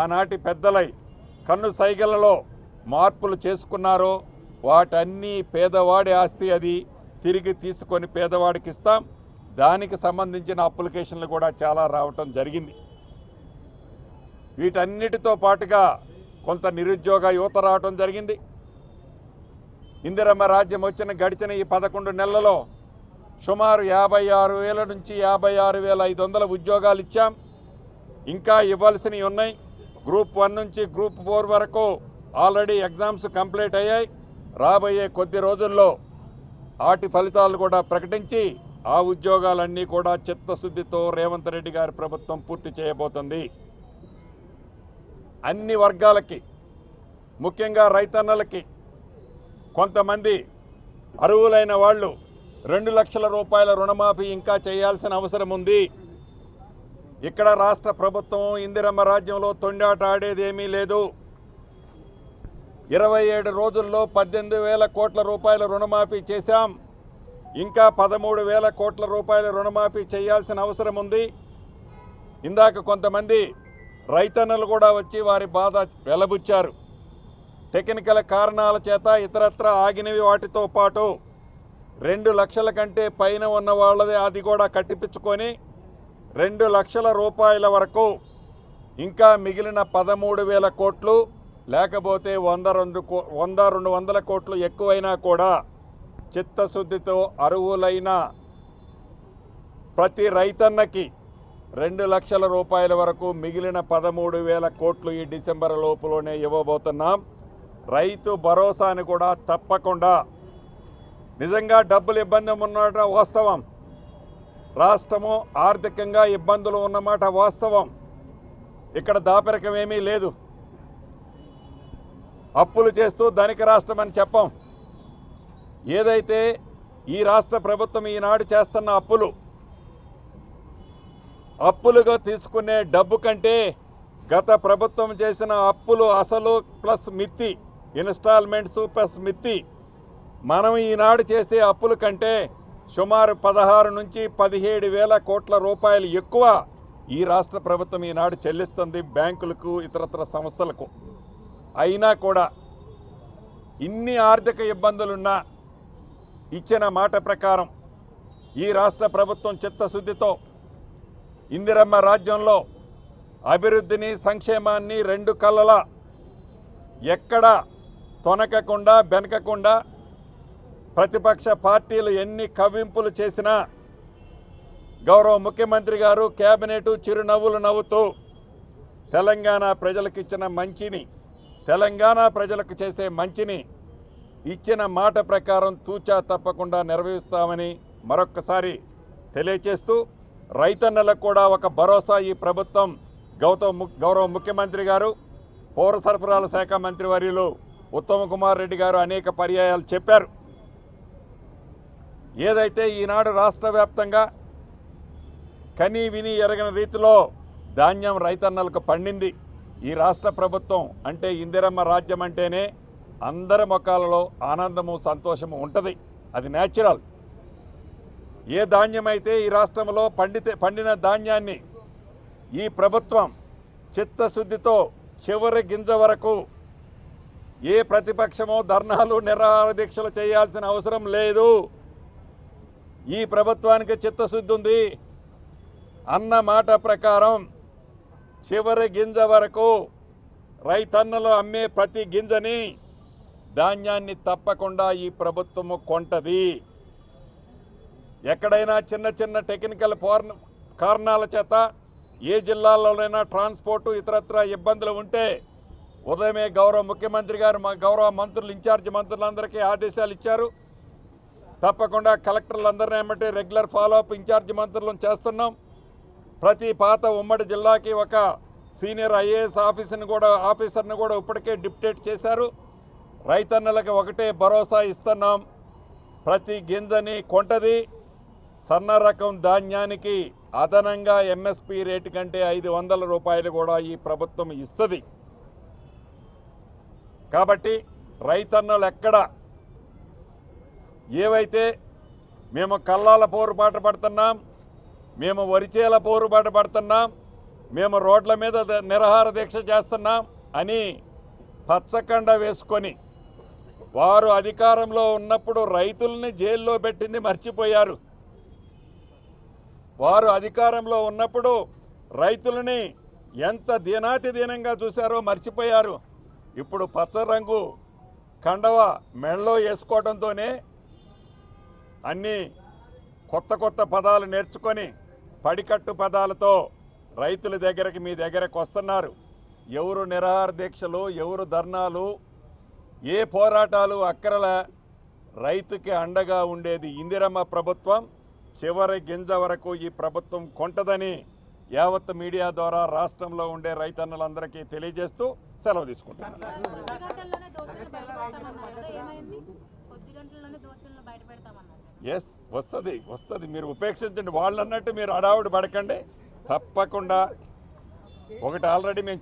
ఆనాటి పెద్దలై కన్ను సైగలలో మార్పులు చేసుకున్నారో వాటన్నీ పేదవాడి ఆస్తి, అది తిరిగి తీసుకొని పేదవాడికి ఇస్తాం. దానికి సంబంధించిన అప్లికేషన్లు కూడా చాలా రావటం జరిగింది. వీటన్నిటితో పాటుగా కొంత నిరుద్యోగ యువత రావటం జరిగింది. ఇందిరమ్మ రాజ్యం వచ్చిన గడిచిన ఈ 11 నెలలలో సుమారు 56,000 నుంచి 56,500 ఉద్యోగాలు ఇచ్చాం. ఇంకా ఇవ్వాల్సినవి ఉన్నాయి. గ్రూప్ 1 నుంచి గ్రూప్ 4 వరకు ఆల్రెడీ ఎగ్జామ్స్ కంప్లీట్ అయ్యాయి. రాబోయే కొద్ది రోజుల్లో వాటి ఫలితాలు కూడా ప్రకటించి ఆ ఉద్యోగాలన్నీ కూడా చిత్తశుద్ధితో రేవంత్ రెడ్డి గారి ప్రభుత్వం పూర్తి చేయబోతుంది. అన్ని వర్గాలకి, ముఖ్యంగా రైతన్నలకి, కొంతమంది అర్హులైన వాళ్ళు 2 లక్షల రూపాయల రుణమాఫీ ఇంకా చేయాల్సిన అవసరం ఉంది. ఇక్కడ రాష్ట్ర ప్రభుత్వం ఇందిరమ్మ రాజ్యంలో తొండాట ఆడేదేమీ లేదు. 27 రోజుల్లో 18,000 కోట్ల రూపాయల రుణమాఫీ చేశాం. ఇంకా 13,000 కోట్ల రూపాయల రుణమాఫీ చేయాల్సిన అవసరం ఉంది. ఇందాక కొంతమంది రైతన్నలు కూడా వచ్చి వారి బాధ వెలబుచ్చారు. టెక్నికల్ కారణాల చేత ఇతరత్ర ఆగినవి వాటితో పాటు 2 లక్షల కంటే పైన ఉన్న వాళ్ళది అది కూడా కట్టిపించుకొని 2 లక్షల రూపాయల వరకు ఇంకా మిగిలిన 13,000 కోట్లు లేకపోతే 100-200 కోట్లు ఎక్కువైనా కూడా చిత్తశుద్ధితో అర్హులైన ప్రతి రైతన్నకి 2 లక్షల రూపాయల వరకు మిగిలిన 13,000 కోట్లు ఈ డిసెంబర్ లోపులోనే ఇవ్వబోతున్నాం. రైతు భరోసాని కూడా తప్పకుండా, నిజంగా డబ్బులు ఇబ్బంది ఉన్నమాట వాస్తవం, రాష్ట్రము ఆర్థికంగా ఇబ్బందులు ఉన్నమాట వాస్తవం. ఇక్కడ దాపరికం ఏమీ లేదు. అప్పులు చేస్తూ ధనిక రాష్ట్రం అని చెప్పం. ఏదైతే ఈ రాష్ట్ర ప్రభుత్వం ఈనాడు చేస్తున్న అప్పులుగా తీసుకునే డబ్బు కంటే గత ప్రభుత్వం చేసిన అప్పులు అసలు ప్లస్ మిత్తి, ఇన్స్టాల్మెంట్స్ ప్లస్ మిత్తి, మనం ఈనాడు చేసే అప్పుల కంటే సుమారు 16 నుంచి 17,000 కోట్ల రూపాయలు ఎక్కువ ఈ రాష్ట్ర ప్రభుత్వం ఈనాడు చెల్లిస్తుంది బ్యాంకులకు, ఇతరత్ర సంస్థలకు. అయినా కూడా ఇన్ని ఆర్థిక ఇబ్బందులున్నా ఇచ్చిన మాట ప్రకారం ఈ రాష్ట్ర ప్రభుత్వం చిత్తశుద్ధితో ఇందిరమ్మ రాజ్యంలో అభివృద్ధిని, సంక్షేమాన్ని 2 కళ్ళలా ఎక్కడ తొనకకుండా బెనకకుండా ప్రతిపక్ష పార్టీలు ఎన్ని కవ్వింపులు చేసినా గౌరవ ముఖ్యమంత్రి గారు కేబినెట్ చిరునవ్వులు నవ్వుతూ తెలంగాణ ప్రజలకు ఇచ్చిన మంచిని, తెలంగాణ ప్రజలకు చేసే మంచిని ఇచ్చిన మాట ప్రకారం తూచా తప్పకుండా నెరవేరుస్తామని మరొక్కసారి తెలియచేస్తూ, రైతన్నలకు కూడా ఒక భరోసా ఈ ప్రభుత్వం గౌరవ ముఖ్యమంత్రి గారు, పౌర సరఫరాల శాఖ మంత్రివర్యులు ఉత్తమ్ కుమార్ రెడ్డి గారు అనేక పర్యాయాలు చెప్పారు. ఏదైతే ఈనాడు రాష్ట్ర వ్యాప్తంగా కనీ విని ఎరగని రీతిలో ధాన్యం రైతన్నలకు పండింది. ఈ రాష్ట్ర ప్రభుత్వం అంటే ఇందిరమ్మ రాజ్యం అంటేనే అందరి ముఖాలలో ఆనందము, సంతోషము ఉంటుంది. అది న్యాచురల్. ఏ ధాన్యం అయితే ఈ రాష్ట్రంలో పండిన ధాన్యాన్ని ఈ ప్రభుత్వం చిత్తశుద్ధితో చివరి గింజ వరకు ఏ ప్రతిపక్షమో ధర్నాలు, నిరాహార దీక్షలు చేయాల్సిన అవసరం లేదు. ఈ ప్రభుత్వానికి చిత్తశుద్ధి ఉంది అన్న మాట ప్రకారం చివరి గింజ వరకు రైతన్నలు అమ్మే ప్రతి గింజని, ధాన్యాన్ని తప్పకుండా ఈ ప్రభుత్వము కొంటది. ఎక్కడైనా చిన్న టెక్నికల్ కారణాల చేత ఏ జిల్లాలోనైనా ట్రాన్స్పోర్టు ఇతరత్ర ఇబ్బందులు ఉంటే ఉదయమే గౌరవ ముఖ్యమంత్రి గారు మా గౌరవ మంత్రులు, ఇన్ఛార్జి మంత్రులందరికీ ఆదేశాలు ఇచ్చారు. తప్పకుండా కలెక్టర్లందరినీ ఏమంటే రెగ్యులర్ ఫాలోఅప్ ఇన్ఛార్జి మంత్రులను చేస్తున్నాం. ప్రతి పాత ఉమ్మడి జిల్లాకి ఒక సీనియర్ ఐఏఎస్ ఆఫీసర్ని కూడా ఇప్పటికే డిప్యూటేట్ చేశారు. రైతన్నలకు ఒకటే భరోసా ఇస్తున్నాం, ప్రతి గింజని కొంటది. సన్న రకం ధాన్యానికి అదనంగా ఎంఎస్పి రేటు కంటే 500 రూపాయలు కూడా ఈ ప్రభుత్వం ఇస్తుంది. కాబట్టి రైతన్నలు ఎక్కడ ఏవైతే మేము కల్లాల పోరుబాట పడుతున్నాం, మేము వరిచేల పోరుబాట పడుతున్నాం, మేము రోడ్ల మీద నిరాహార దీక్ష చేస్తున్నాం అని పచ్చకండ వేసుకొని వారు అధికారంలో ఉన్నప్పుడు రైతుల్ని జైల్లో పెట్టింది మర్చిపోయారు. వారు అధికారంలో ఉన్నప్పుడు రైతులని ఎంత దీనాతి దీనంగా చూశారో మర్చిపోయారు. ఇప్పుడు పచ్చ రంగు కండవ మెడలో వేసుకోవడంతోనే అన్నీ కొత్త కొత్త పదాలు నేర్చుకొని పడికట్టు పదాలతో రైతుల దగ్గరికి మీ దగ్గరకు వస్తున్నారు. ఎవరు నిరాహార దీక్షలు, ఎవరు ధర్నాలు, ఏ పోరాటాలు అక్కరల రైతుకి అండగా ఉండేది ఇందిరమ్మ ప్రభుత్వం. చివరి గింజ వరకు ఈ ప్రభుత్వం కొంటదని యావత్ మీడియా ద్వారా రాష్ట్రంలో ఉండే రైతన్నలందరికీ తెలియజేస్తూ సెలవు తీసుకుంటున్నాను. ఎస్, వస్తుంది. మీరు ఉపేక్షించండి. వాళ్ళు అన్నట్టు మీరు అడావుడి పడకండి. తప్పకుండా ఒకటి ఆల్రెడీ మేము